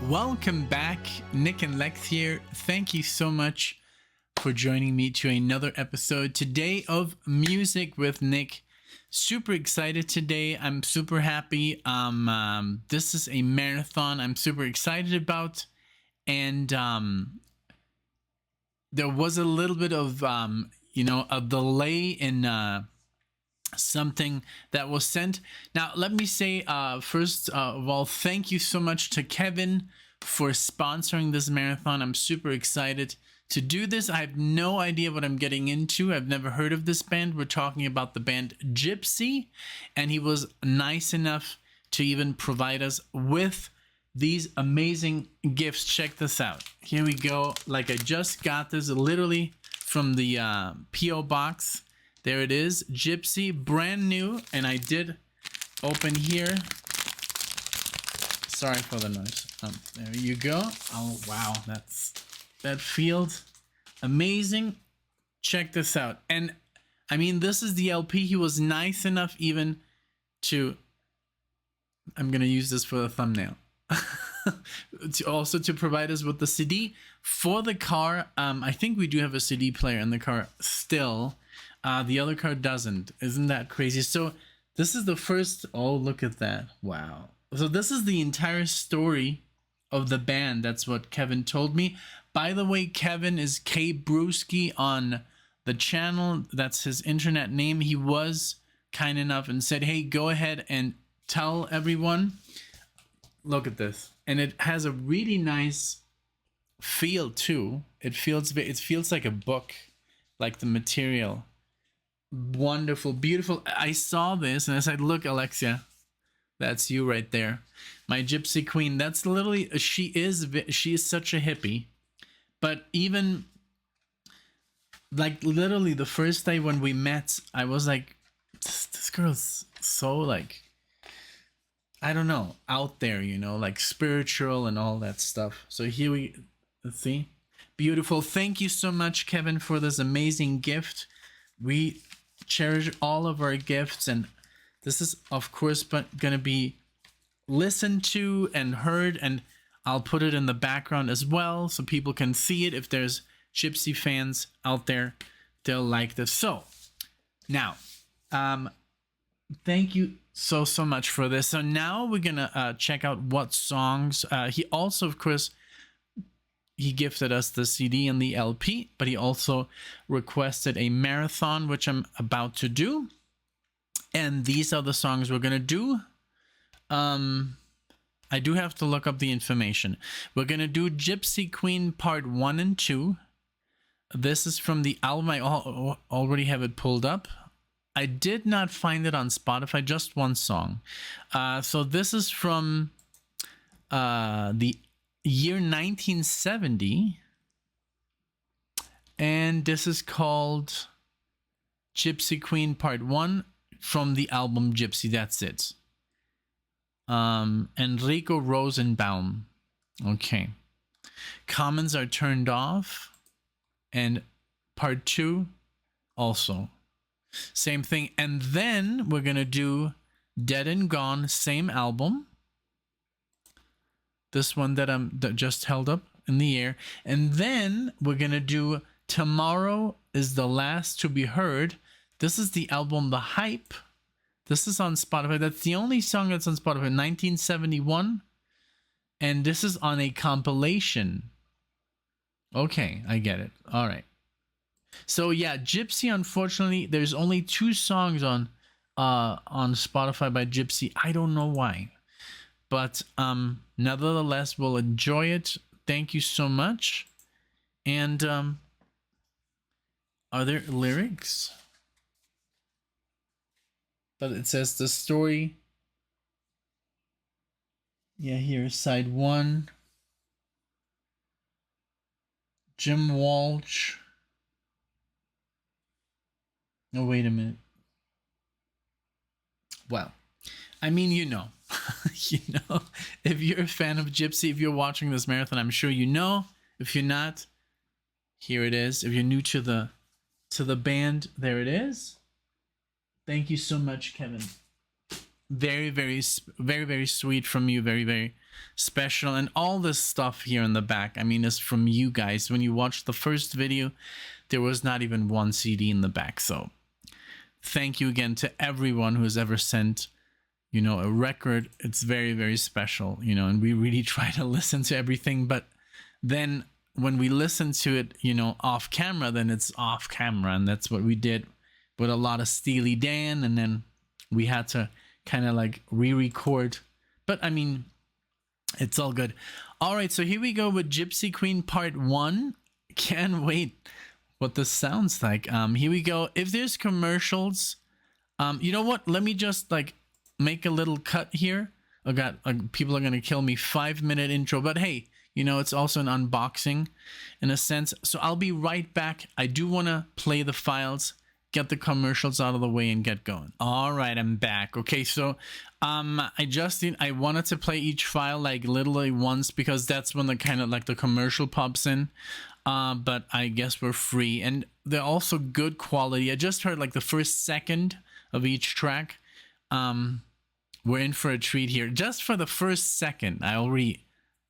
Welcome back, Nick and Lex here. Thank you so much for joining me to another episode today of Music with Nick. Super excited today. I'm super happy. This is a marathon I'm super excited about, and there was a little bit of a delay in something that was sent. Now, let me say first of all, thank you so much to Kevin for sponsoring this marathon. I'm super excited to do this. I have no idea what I'm getting into. I've never heard of this band. We're talking about the band Gypsy, and he was nice enough to even provide us with these amazing gifts. Check this out. Here we go. Like, I just got this literally from the P.O. box. There it is, Gypsy, brand new, and I did open here. Sorry for the noise. There you go. Oh wow, that feels amazing. Check this out, and I mean, this is the LP. He was nice enough even to. I'm gonna use this for the thumbnail. to provide us with the CD for the car. I think we do have a CD player in the car still. The other car doesn't. Isn't that crazy? So this is the first. Oh, look at that. Wow. So this is the entire story of the band. That's what Kevin told me. By the way, Kevin is K Brewski on the channel. That's his internet name. He was kind enough and said, hey, go ahead and tell everyone. Look at this. And it has a really nice feel too. It feels like a book, like the material. Wonderful, beautiful. I saw this and I said, look, Alexia, that's you right there, my Gypsy Queen. That's literally, she is such a hippie. But even like literally the first day when we met, I was like, this girl's so like, I don't know, out there, like spiritual and all that stuff. So here let's see, beautiful. Thank you so much, Kevin, for this amazing gift. We cherish all of our gifts, and this is of course gonna be listened to and heard, and I'll put it in the background as well so people can see it. If there's Gypsy fans out there, they'll like this. So now thank you so much for this. So now we're gonna check out what songs he also, of course, he gifted us the CD and the LP, but he also requested a marathon, which I'm about to do. And these are the songs we're going to do. I do have to look up the information. We're going to do Gypsy Queen Part 1 and 2. This is from the album. I already have it pulled up. I did not find it on Spotify, just one song. So this is from the year 1970, and this is called Gypsy Queen Part 1 from the album Gypsy. That's it. Enrico Rosenbaum. Okay. Comments are turned off, and Part 2 also. Same thing. And then we're gonna do Dead and Gone, same album. This one that just held up in the air. And then we're going to do Tomorrow is the Last to Be Heard. This is the album The Hype. This is on Spotify. That's the only song that's on Spotify, 1971. And this is on a compilation. Okay, I get it. All right. So yeah, Gypsy, unfortunately, there's only 2 songs on Spotify by Gypsy. I don't know why. But nevertheless, we'll enjoy it. Thank you so much. And are there lyrics? But it says the story. Yeah, here, side 1. Jim Walsh. Oh, wait a minute. Well, I mean, if you're a fan of Gypsy, if you're watching this marathon, I'm sure you know. If you're not, here it is. If you're new to the band, there it is. Thank you so much, Kevin. very, very, very, very sweet from you. Very, very special. And all this stuff here in the back, I mean, is from you guys. When you watched the first video, there was not even one CD in the back. So thank you again to everyone who has ever sent, you know, a record. It's very, very special, you know, and we really try to listen to everything. But then when we listen to it, you know, off camera, then it's off camera. And that's what we did with a lot of Steely Dan. And then we had to kind of like re-record. But I mean, it's all good. All right, so here we go with Gypsy Queen Part 1. Can't wait what this sounds like. Here we go. If there's commercials, you know what? Let me just like make a little cut here. I got people are gonna kill me. 5-minute intro, but hey, you know, it's also an unboxing in a sense. So I'll be right back. I do want to play the files, get the commercials out of the way, and get going. All right, I'm back. Okay, so I wanted to play each file like literally once because that's when the kind of like the commercial pops in. But I guess we're free, and they're also good quality. I just heard like the first second of each track. We're in for a treat here. Just for the first second, I already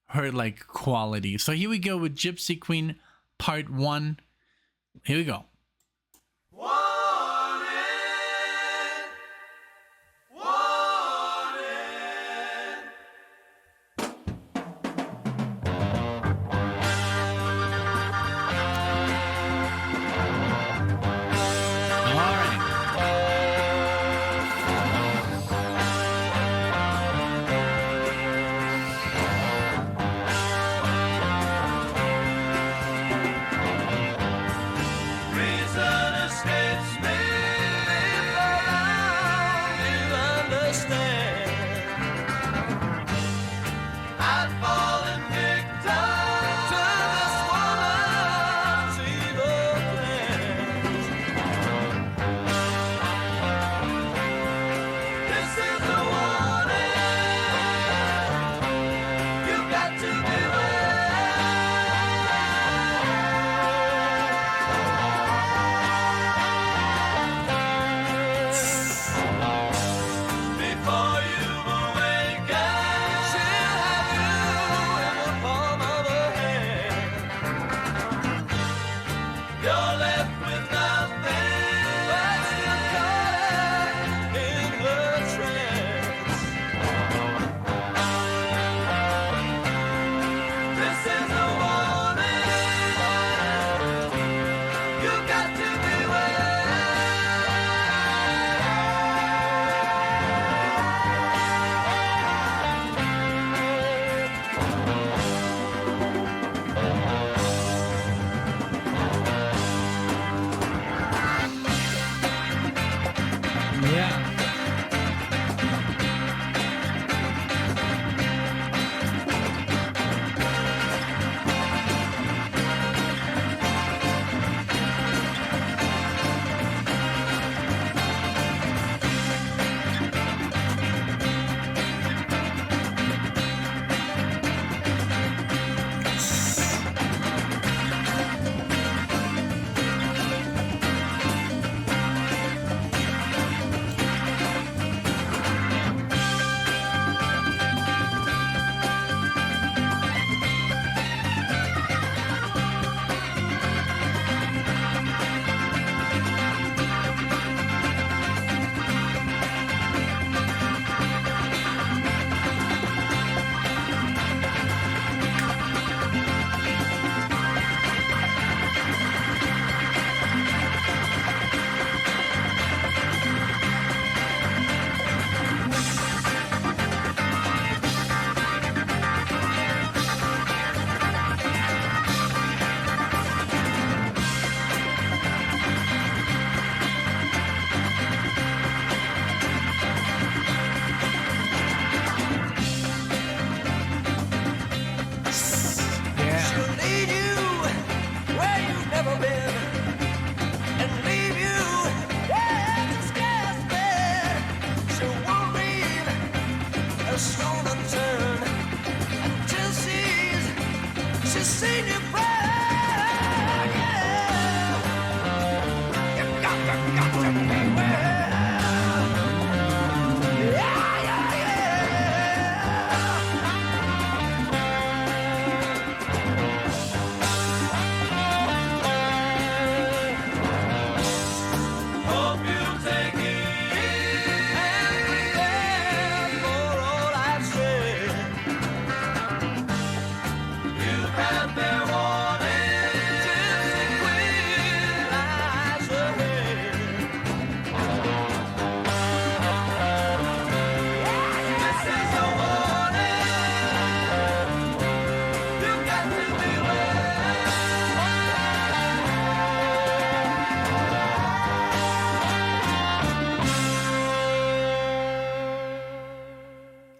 heard like quality. So here we go with Gypsy Queen Part 1. Here we go. Prison escapes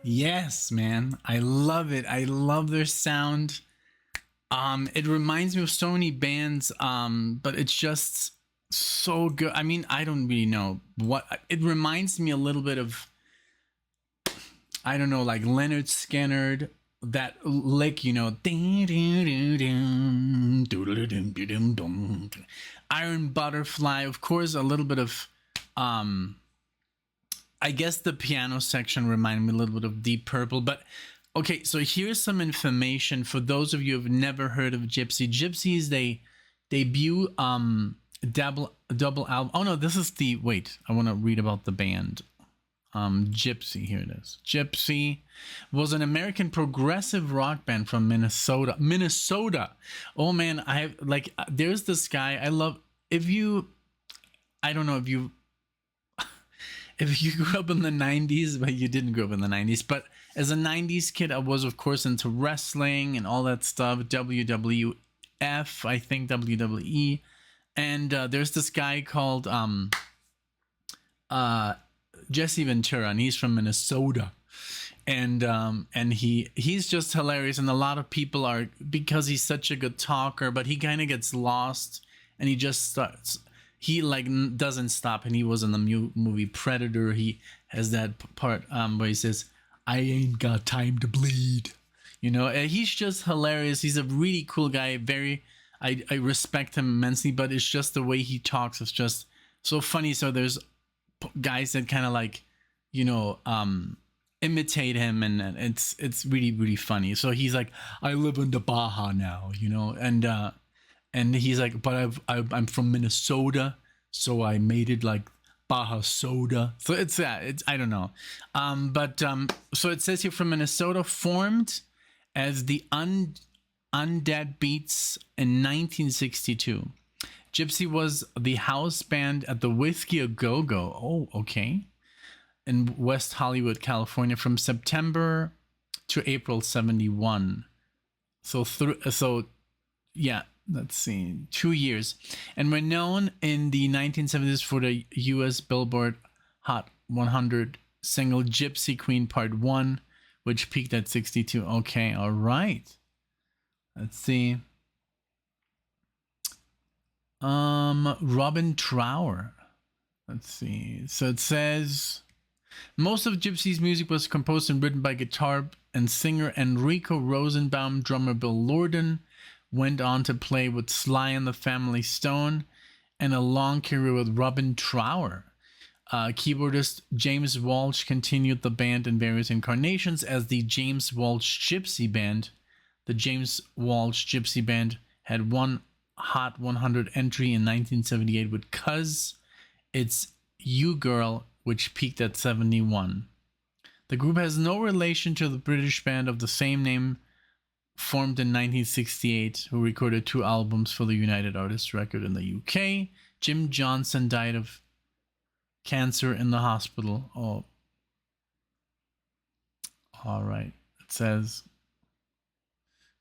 Yes, man. I love it. I love their sound. It reminds me of so many bands, but it's just so good. I mean, I don't really know what it reminds me a little bit of. I don't know, like Leonard Skinner, that lick, you know, Iron Butterfly, of course, a little bit of, I guess the piano section reminded me a little bit of Deep Purple, but okay, so here's some information for those of you who've never heard of Gypsy. Gypsy is they debut double album. Oh no, this is the wait. I want to read about the band. Gypsy, here it is. Gypsy was an American progressive rock band from Minnesota. Oh man, I have like there's this guy I love. I don't know if you grew up in the 90s, but you didn't grow up in the 90s. But as a 90s kid, I was, of course, into wrestling and all that stuff. WWF, I think WWE. And there's this guy called Jesse Ventura, and he's from Minnesota. And he's just hilarious. And a lot of people are, because he's such a good talker, but he kind of gets lost and he just starts. He like doesn't stop, and he was in the movie Predator. He has that part where he says, "I ain't got time to bleed," you know. And he's just hilarious. He's a really cool guy. I respect him immensely, but it's just the way he talks. It's just so funny. So there's guys that kind of like, you know, imitate him, and it's really really funny. So he's like, "I live in the Baja now," you know, and he's like, "But I'm from Minnesota, so I made it like Baja Soda." So it's I don't know. So it says here from Minnesota, formed as the Undead Beats in 1962. Gypsy was the house band at the Whiskey A Go Go. Oh, okay. In West Hollywood, California, from September to April 71. So yeah. Let's see, 2 years, and we're known in the 1970s for the U.S. Billboard Hot 100 single "Gypsy Queen Part 1," which peaked at 62. Okay, all right. Let's see. Robin Trower. Let's see. So it says most of Gypsy's music was composed and written by guitar and singer Enrico Rosenbaum, drummer Bill Lorden. Went on to play with Sly and the Family Stone, and a long career with Robin Trower. Keyboardist James Walsh continued the band in various incarnations as the James Walsh Gypsy Band. The James Walsh Gypsy Band had one Hot 100 entry in 1978 with "'Cause It's You Girl," which peaked at 71. The group has no relation to the British band of the same name, formed in 1968, who recorded 2 albums for the United Artists record in the UK. Jim Johnson died of cancer in the hospital. Oh, all right. It says,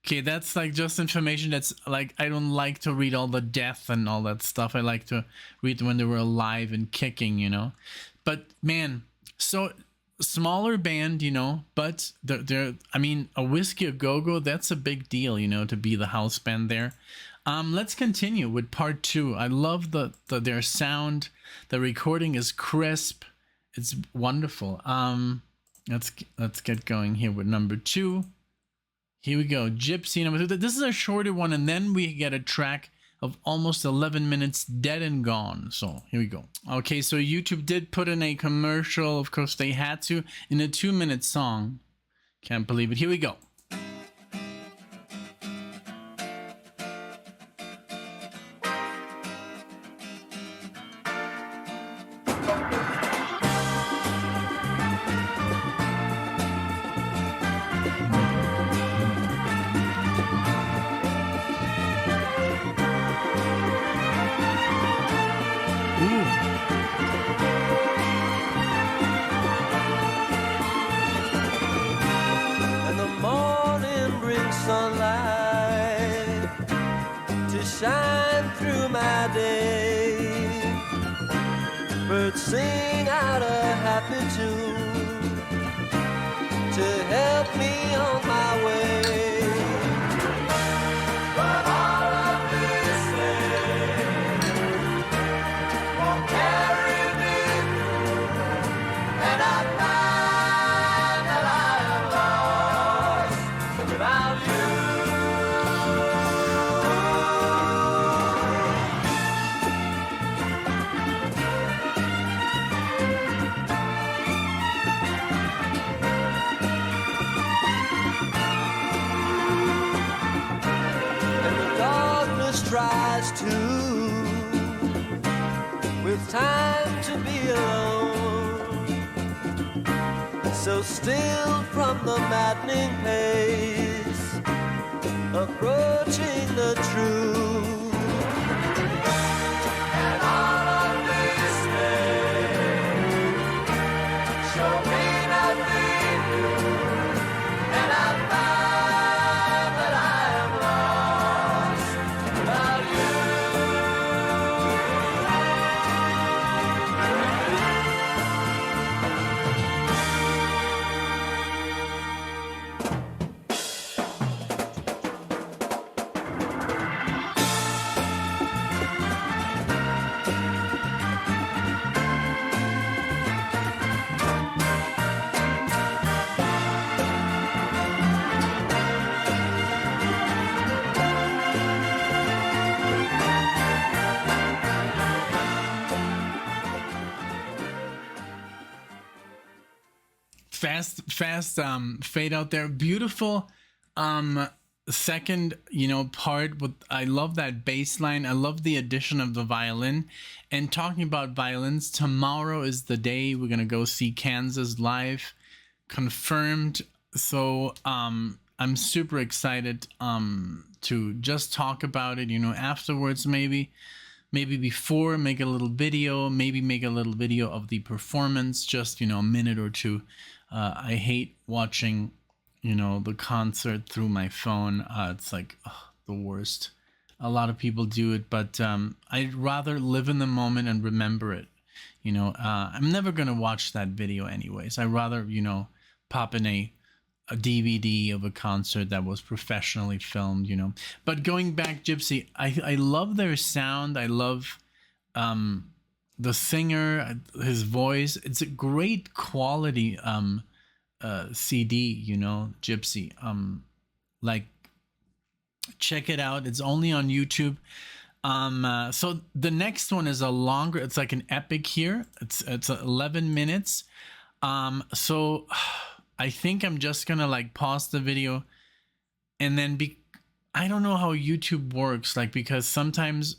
okay, that's like just information that's like, I don't like to read all the death and all that stuff. I like to read when they were alive and kicking, you know. But man, so smaller band, you know, but they're I mean, a Whiskey A Go Go, that's a big deal, you know, to be the house band there. Let's continue with part 2. I love their sound. The recording is crisp. It's wonderful. Let's get going here with number 2. Here we go. Gypsy number 2. This is a shorter one, and then we get a track of almost 11 minutes, Dead and Gone. So here we go. Okay, so YouTube did put in a commercial. Of course, they had to, in a 2-minute song. Can't believe it. Here we go. to help me on my way. But all of this won't carry me through, and I find that I am lost without you. Tries to, with time to be alone, so still from the maddening pace, approaching the truth, and all of this show me nothing new, and I find that I am lost without you. Fast fade out there. Beautiful second, part with, I love that bass line. I love the addition of the violin. And talking about violins, tomorrow is the day we're gonna go see Kansas live, confirmed. So I'm super excited to just talk about it, afterwards, maybe before, make a little video, of the performance, just a minute or two. I hate watching the concert through my phone. It's like the worst. A lot of people do it, but I'd rather live in the moment and remember it. I'm never gonna watch that video anyways. I'd rather pop in a DVD of a concert that was professionally filmed. But going back, Gypsy, I love their sound. I love the singer, his voice. It's a great quality CD, Gypsy. Like, check it out. It's only on YouTube. So the next one is a longer, it's like an epic here. It's 11 minutes. So I think I'm just gonna like pause the video and then I don't know how YouTube works, like, because sometimes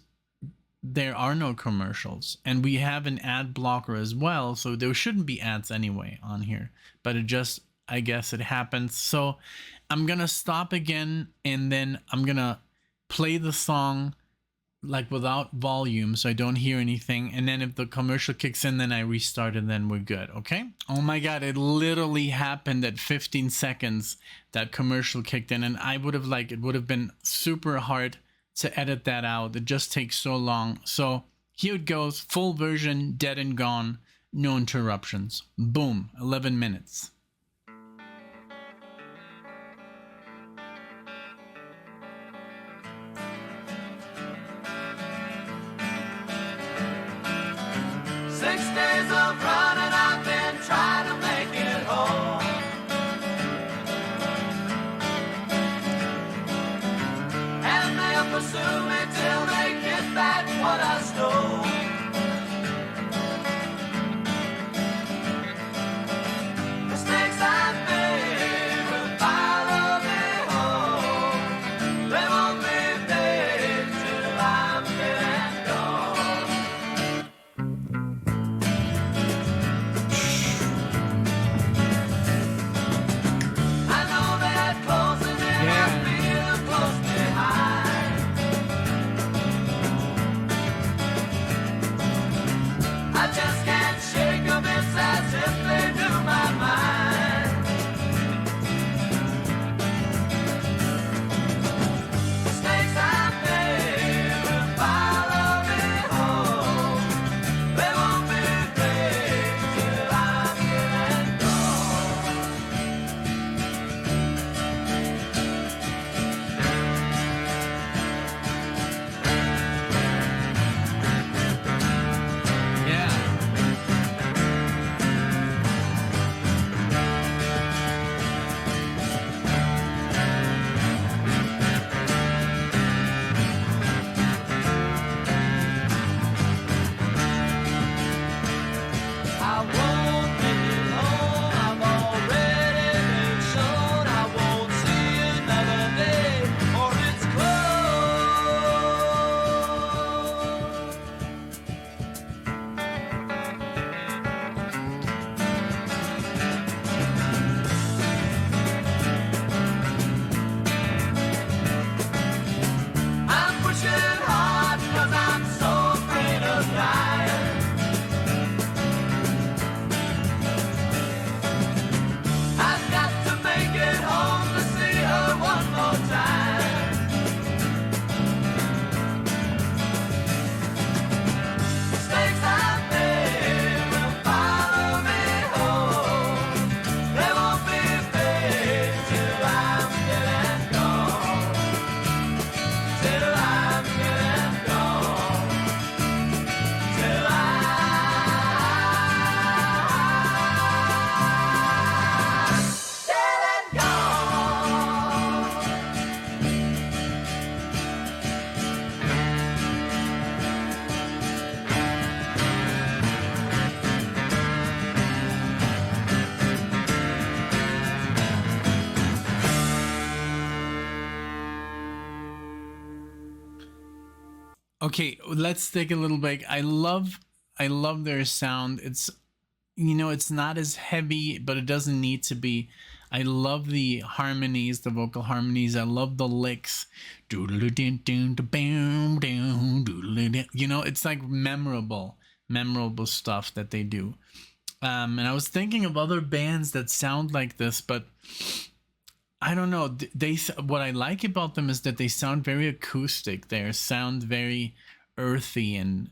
there are no commercials and we have an ad blocker as well, so there shouldn't be ads anyway on here, but I guess it happens. So I'm gonna stop again and then I'm gonna play the song like without volume so I don't hear anything, and then if the commercial kicks in, then I restart and then we're good. Okay. Oh my god, it literally happened at 15 seconds. That commercial kicked in, and it would have been super hard to edit that out. It just takes so long. So here it goes, full version, dead and gone, no interruptions. Boom, 11 minutes. Stay Okay, let's take a little break. I love their sound. It's, it's not as heavy, but it doesn't need to be. I love the harmonies, the vocal harmonies. I love the licks. It's like memorable stuff that they do. And I was thinking of other bands that sound like this, but I don't know. What I like about them is that they sound very acoustic. They sound very earthy, and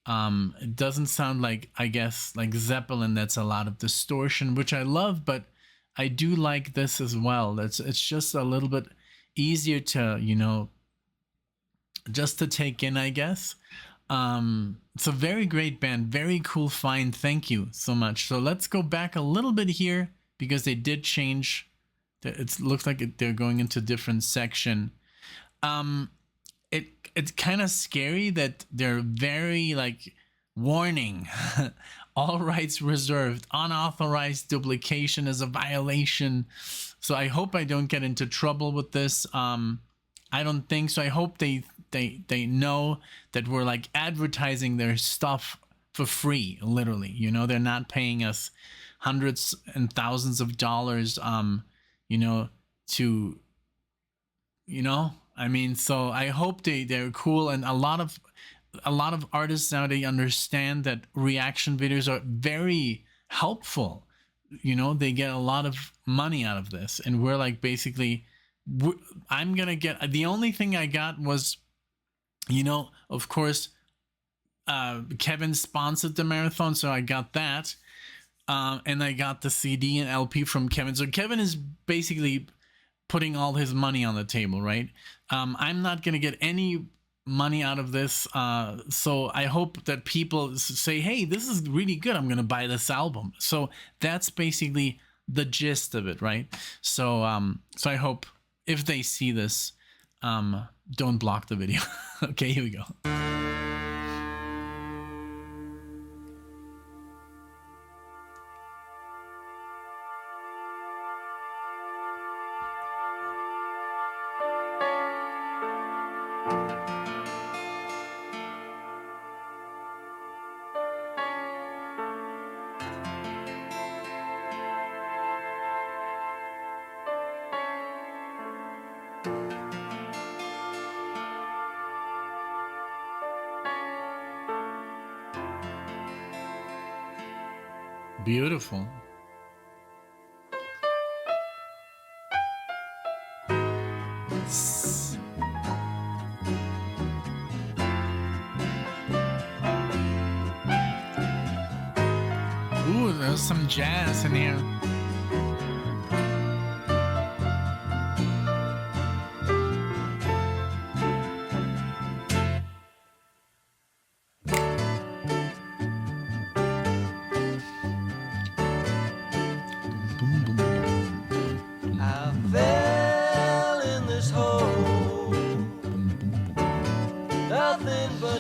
it doesn't sound like, I guess, like Zeppelin. That's a lot of distortion, which I love, but I do like this as well. It's just a little bit easier to just to take in, I guess. It's a very great band, very cool find. Thank you so much. So let's go back a little bit here because they did change. It looks like they're going into a different section. It's kind of scary that they're very like warning, all rights reserved, unauthorized duplication is a violation. So I hope I don't get into trouble with this. I don't think so. I hope they know that we're like advertising their stuff for free, literally. They're not paying us hundreds and thousands of dollars. So I hope they're cool, and a lot of artists now, they understand that reaction videos are very helpful. They get a lot of money out of this, and we're like, basically, I'm gonna get, the only thing I got was, of course, Kevin sponsored the marathon, so I got that. And I got the CD and LP from Kevin. So Kevin is basically putting all his money on the table, right? I'm not going to get any money out of this. So I hope that people say, hey, this is really good. I'm going to buy this album. So that's basically the gist of it, right? So I hope if they see this, don't block the video. Okay, here we go. Beautiful. Ooh, there's some jazz in here.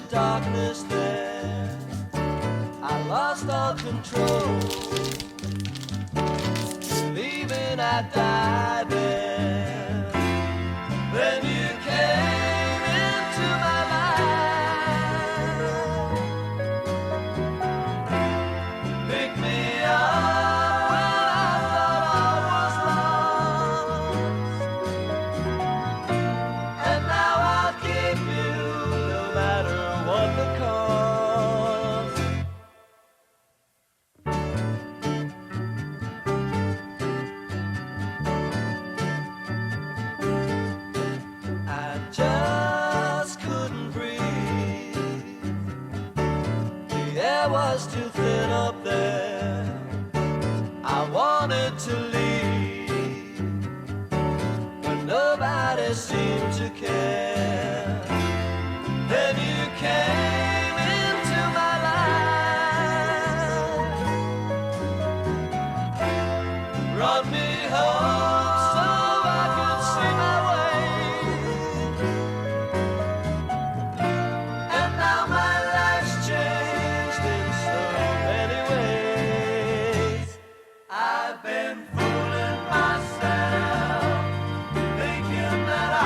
Darkness there, I lost all control, believing I'd die there. Then you came into my life, picked me up when I thought I was lost, and now I'll keep you no matter what the cost. I just couldn't breathe. The air was too thin up there. I wanted to leave, but nobody seemed to care. Then you came into my life, brought me home so I could see my way. And now my life's changed in so many ways. I've been fooling myself, thinking that I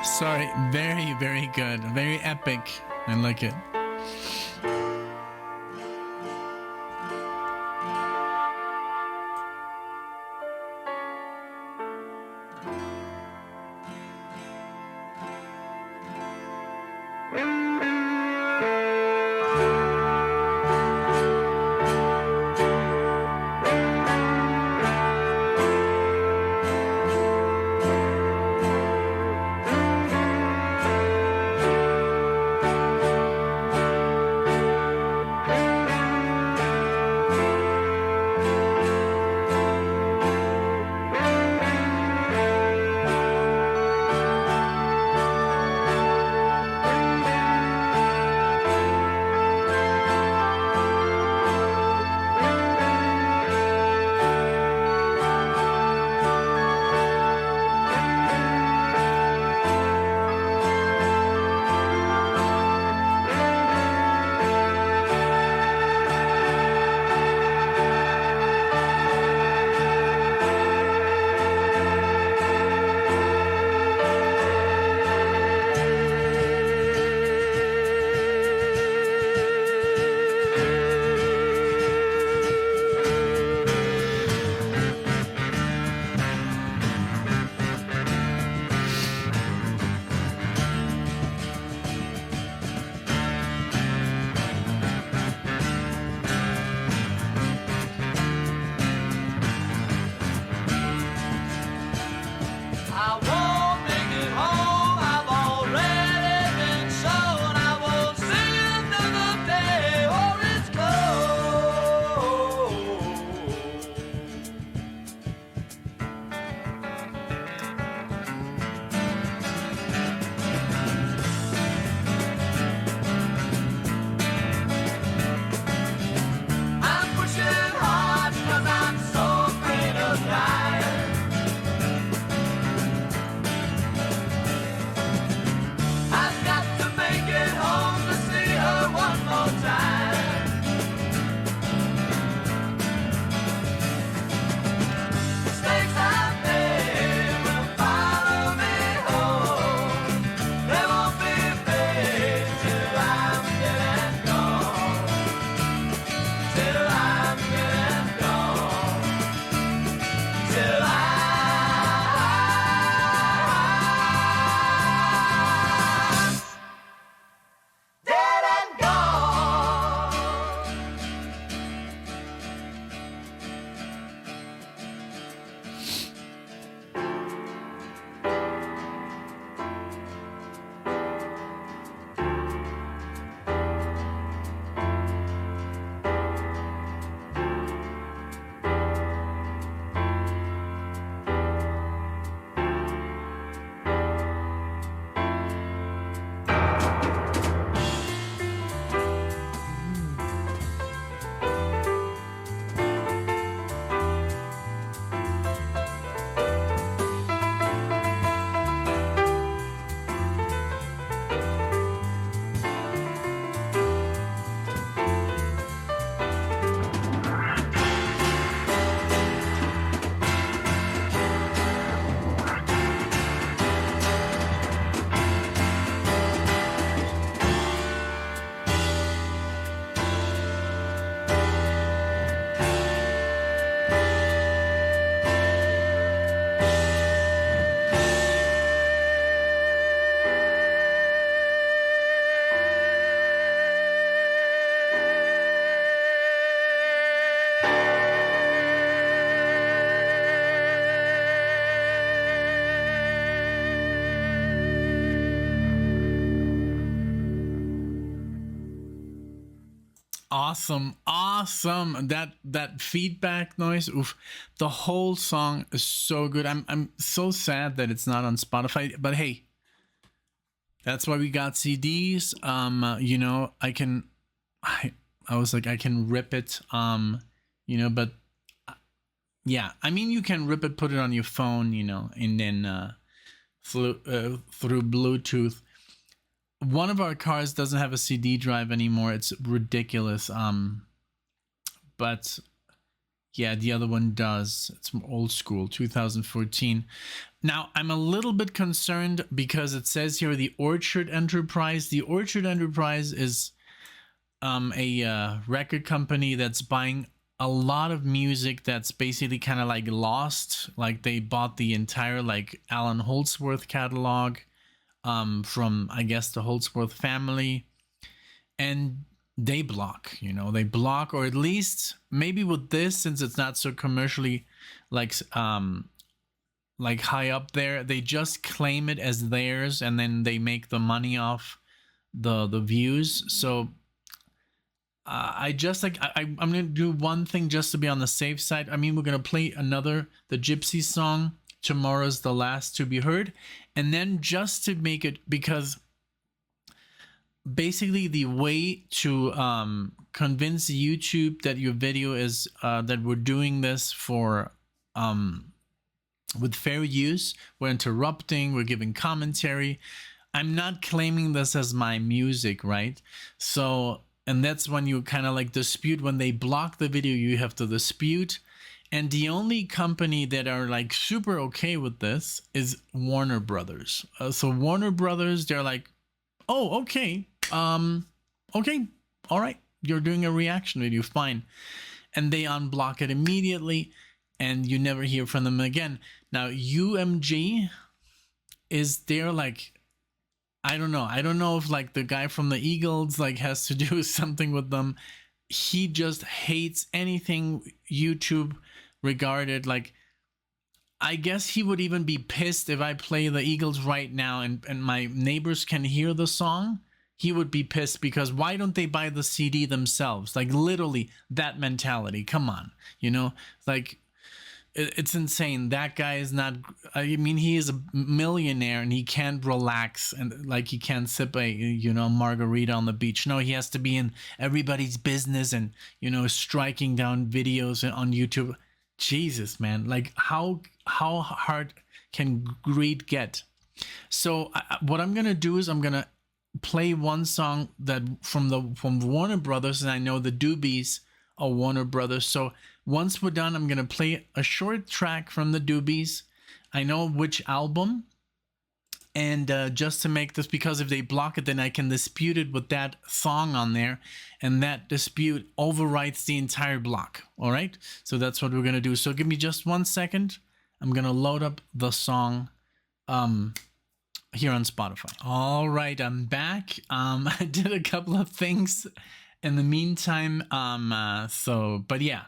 Sorry, very, very good. Very epic. I like it. Awesome. That feedback noise. Oof. The whole song is so good. I'm so sad that it's not on Spotify. But hey, that's why we got CDs. I was like, I can rip it. But yeah, I mean, you can rip it, put it on your phone, and then through Bluetooth. One of our cars doesn't have a CD drive anymore. It's ridiculous. But Yeah, the other one does. It's from old school, 2014. Now, I'm a little bit concerned because it says here the Orchard Enterprise. The Orchard Enterprise is a record company that's buying a lot of music that's basically kind of like lost. Like they bought the entire like Alan Holdsworth catalog from, I guess, the Holdsworth family. And they block, you know, they block, or at least maybe with this, since it's not so commercially like high up there, they just claim it as theirs and then they make the money off the views. So I just like I'm gonna do one thing just to be on the safe side. I mean, we're gonna play the Gypsy song, Tomorrow's the Last to Be Heard, and then just to make it, because basically the way to convince YouTube that your video is that we're doing this for with fair use, we're interrupting, we're giving commentary. I'm not claiming this as my music, right? So, and that's when you kind of like dispute. When they block the video, you have to dispute. And the only company that are like super okay with this is Warner Brothers. So Warner Brothers, they're like, oh, okay. Okay, all right, you're doing a reaction video, fine. And they unblock it immediately, and you never hear from them again. Now, UMG is there, like, I don't know if like the guy from the Eagles like has to do something with them. He just hates anything YouTube regarded. Like, I guess he would even be pissed if I play the Eagles right now and my neighbors can hear the song. He would be pissed because why don't they buy the CD themselves? Like literally that mentality. Come on, you know, like it's insane. That guy is not, I mean, he is a millionaire and he can't relax and like he can't sip a, you know, margarita on the beach. No, he has to be in everybody's business and, you know, striking down videos on YouTube. Jesus, man, like how hard can greed get? So what I'm going to do is I'm going to play one song that from Warner Brothers, and I know the Doobies are Warner Brothers. So once we're done, I'm gonna play a short track from the Doobies. I know which album, and just to make this, because if they block it, then I can dispute it with that song on there, and that dispute overwrites the entire block. All right, so that's what we're gonna do. So give me just 1 second. I'm gonna load up the song here on Spotify. All right, I'm back. I did a couple of things in the meantime. But yeah,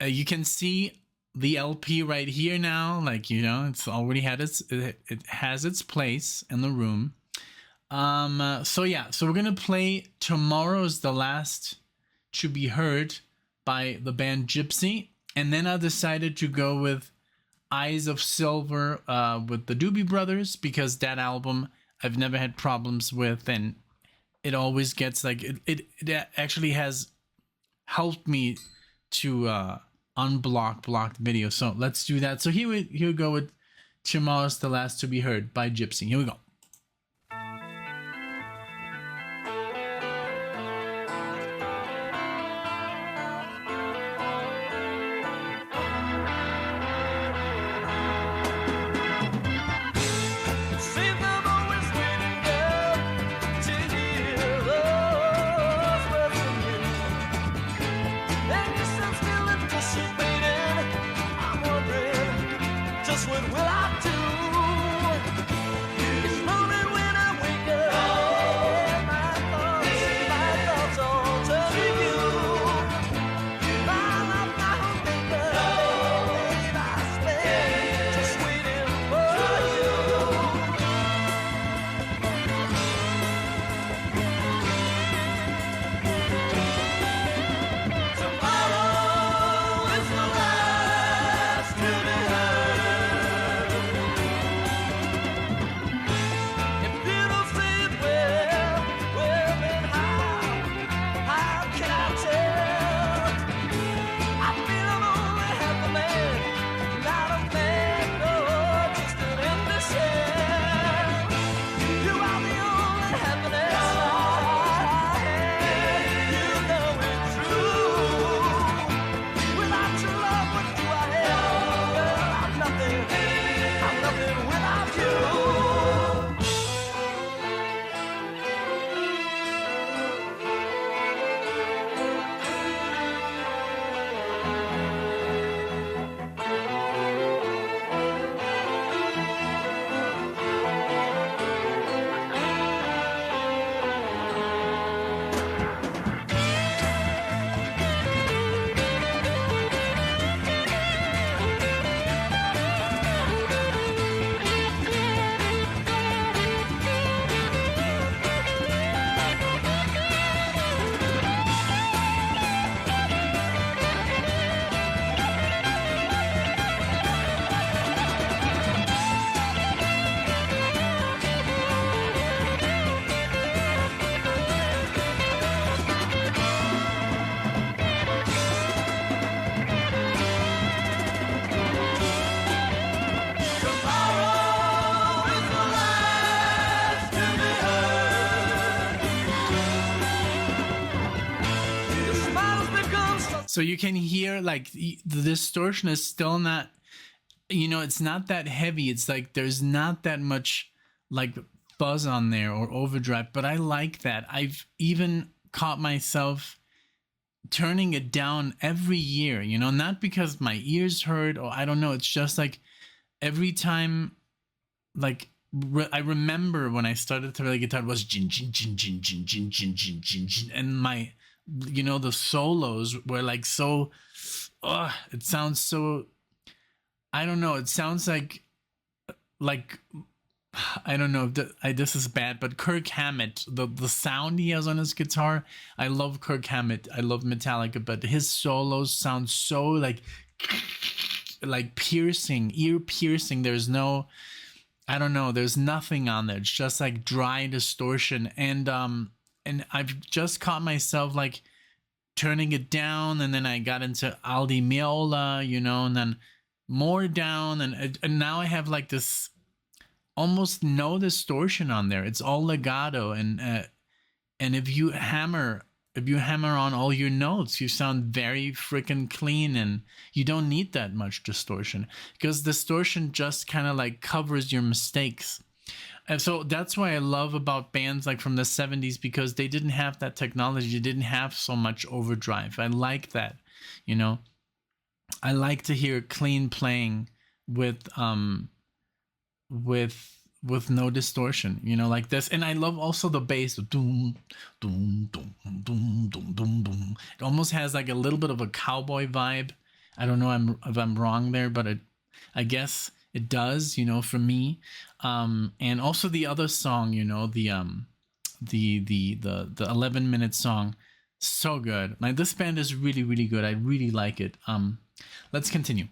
you can see the LP right here now. Like, you know, it's already had it has its place in the room. So yeah, so we're gonna play Tomorrow's the Last to Be Heard by the band Gypsy, and then I decided to go with Eyes of Silver with the Doobie Brothers, because that album I've never had problems with, and it always gets like it actually has helped me to unblock blocked videos. So let's do that. So here we go with Tomorrow's the Last to Be Heard by Gypsy. Here we go. What will I do? It's So you can hear like the distortion is still not, you know, it's not that heavy. It's like there's not that much like fuzz on there or overdrive, but I like that. I've even caught myself turning it down every year, you know, not because my ears hurt or I don't know. It's just like every time, like I remember when I started to play guitar, it was jin jin jin jin jin jin jin jin jin jin, and my, you know, the solos were like so, it sounds so, I don't know. It sounds like I don't know if this is bad, but Kirk Hammett, the sound he has on his guitar, I love Kirk Hammett. I love Metallica, but his solos sound so like piercing, ear piercing. There's no, I don't know, there's nothing on there. It's just like dry distortion. And I've just caught myself like turning it down, and then I got into Aldi Meola, you know, and then more down, and now I have like this almost no distortion on there. It's all legato, and if you hammer on all your notes, you sound very freaking clean, and you don't need that much distortion, because distortion just kind of like covers your mistakes. And so that's why I love about bands like from the 70s, because they didn't have that technology. They didn't have so much overdrive. I like that, you know. I like to hear clean playing with no distortion, you know, like this. And I love also the bass, doom doom doom doom doom doom doom. It almost has like a little bit of a cowboy vibe. I don't know if I'm wrong there, but I guess it does, you know, for me. And also the other song, you know, the 11-minute song, so good. Like, this band is really, really good. I really like it. Let's continue.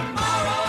Tomorrow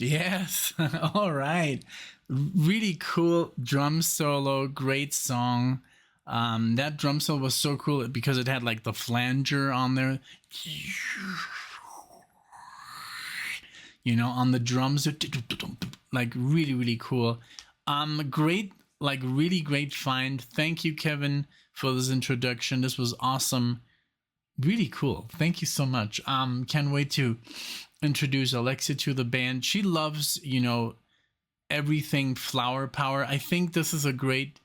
Yes. All right. Really cool drum solo. Great song. That drum solo was so cool because it had like the flanger on there. You know, on the drums, like really, really cool. Great, like really great find. Thank you, Kevin, for this introduction. This was awesome. Really cool. Thank you so much. Can't wait to introduce Alexia to the band. She loves, you know, everything flower power. I think this is a great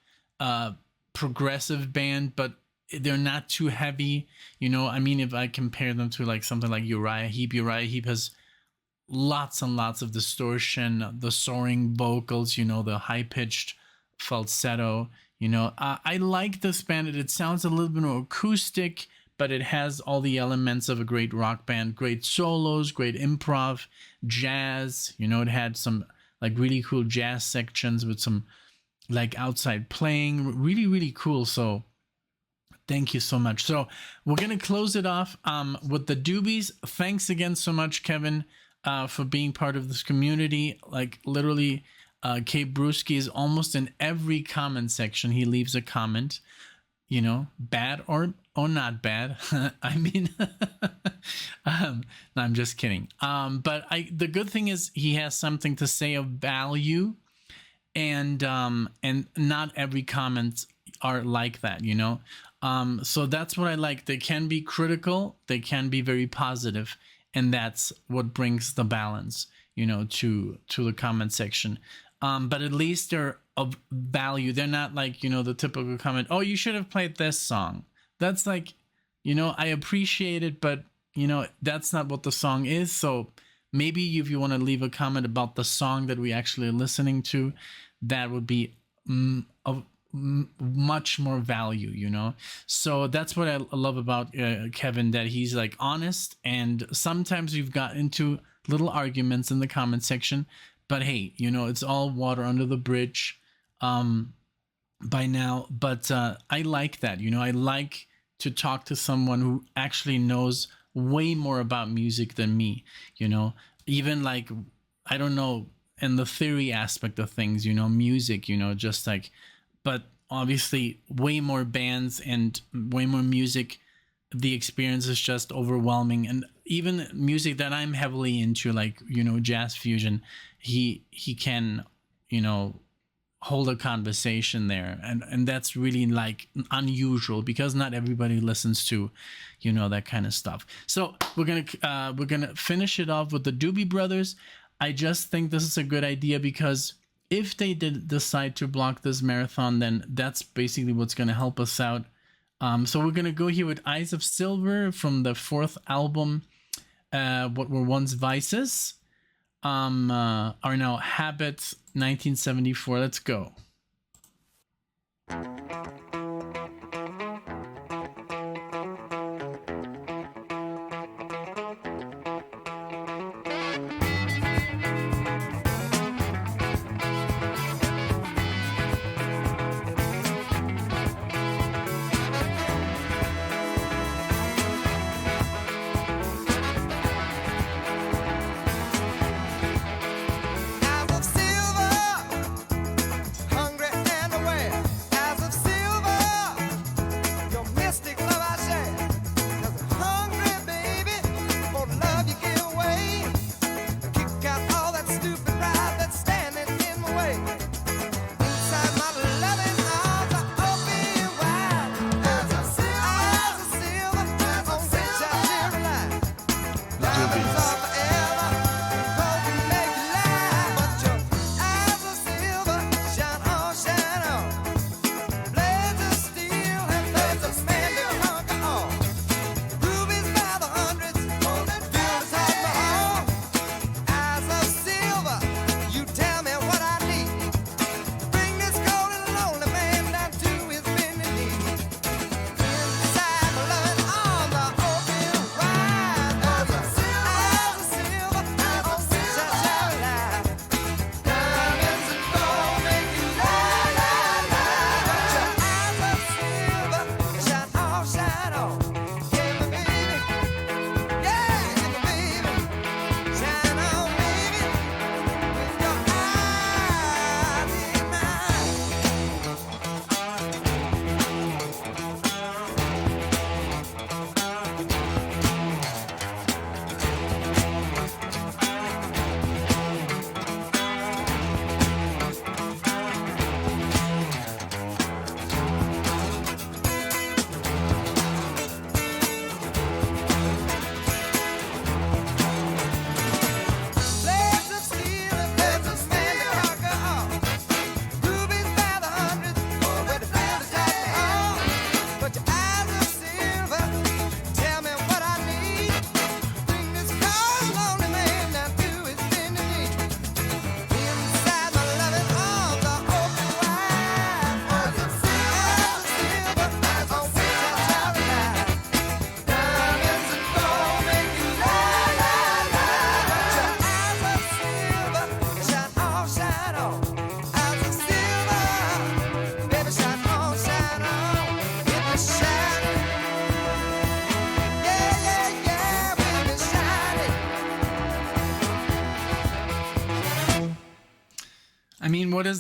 progressive band, but they're not too heavy. You know, I mean, if I compare them to like something like Uriah Heep has lots and lots of distortion, the soaring vocals, you know, the high-pitched falsetto. You know, I like this band. It sounds a little bit more acoustic, but it has all the elements of a great rock band. Great solos, great improv, jazz. You know, it had some like really cool jazz sections with some like outside playing. Really, really cool. So thank you so much. So we're going to close it off with the Doobies. Thanks again so much, Kevin, for being part of this community. Like literally, Cape Brewski is almost in every comment section. He leaves a comment, you know, bad or not bad. I mean, no, I'm just kidding. But the good thing is he has something to say of value, and not every comment are like that, you know. So that's what I like. They can be critical, they can be very positive, and that's what brings the balance, you know, to the comment section. But at least they're of value. They're not like, you know, the typical comment, oh, you should have played this song. That's like, you know, I appreciate it, but, you know, that's not what the song is. So maybe if you want to leave a comment about the song that we actually are listening to, that would be of much more value, you know. So that's what I love about Kevin, that he's like honest, and sometimes we've got into little arguments in the comment section, but hey, you know, it's all water under the bridge by now. But I like that, you know. I like to talk to someone who actually knows way more about music than me, you know. Even like, I don't know, in the theory aspect of things, you know, music, you know, just like, but obviously way more bands and way more music. The experience is just overwhelming. And even music that I'm heavily into, like, you know, jazz fusion, he can, you know, hold a conversation there, and that's really like unusual, because not everybody listens to, you know, that kind of stuff. So we're gonna finish it off with the Doobie Brothers. I just think this is a good idea, because if they did decide to block this marathon, then that's basically what's going to help us out. So we're going to go here with Eyes of Silver from the 4th album, What Were Once Vices, are now Habits, 1974. Let's go. Eyes of silver, hung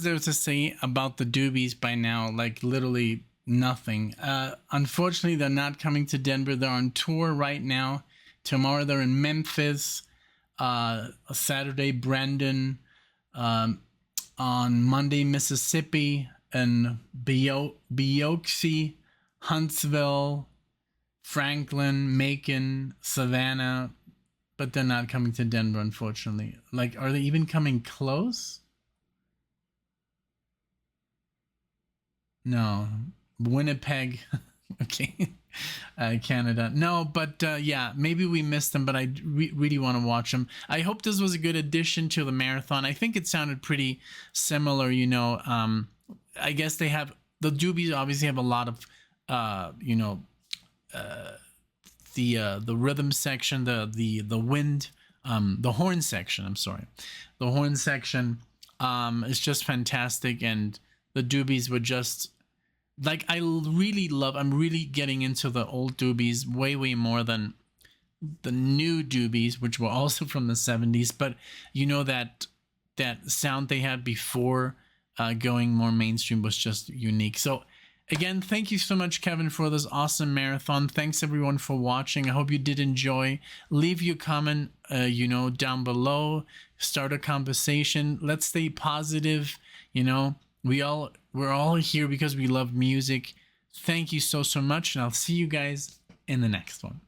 is there to say about the Doobies by now? Like literally nothing. Unfortunately, they're not coming to Denver. They're on tour right now. Tomorrow they're in Memphis. Saturday, Brandon. On Monday, Mississippi, and Biloxi, Huntsville, Franklin, Macon, Savannah. But they're not coming to Denver, unfortunately. Like, are they even coming close? No. Winnipeg. Okay. Canada. No, but yeah, maybe we missed them, but I really want to watch them. I hope this was a good addition to the marathon. I think it sounded pretty similar, you know. I guess they have, the Doobies obviously have a lot of, you know, the rhythm section, the wind, the horn section, I'm sorry. The horn section is just fantastic, and the Doobies were just, like, I'm really getting into the old Doobies way more than the new Doobies, which were also from the 70s, but you know that sound they had before going more mainstream was just unique. So again, thank you so much, Kevin, for this awesome marathon. Thanks everyone for watching. I hope you did enjoy. Leave your comment, you know, down below. Start a conversation. Let's stay positive. You know, we're all here because we love music. Thank you so much, and I'll see you guys in the next one.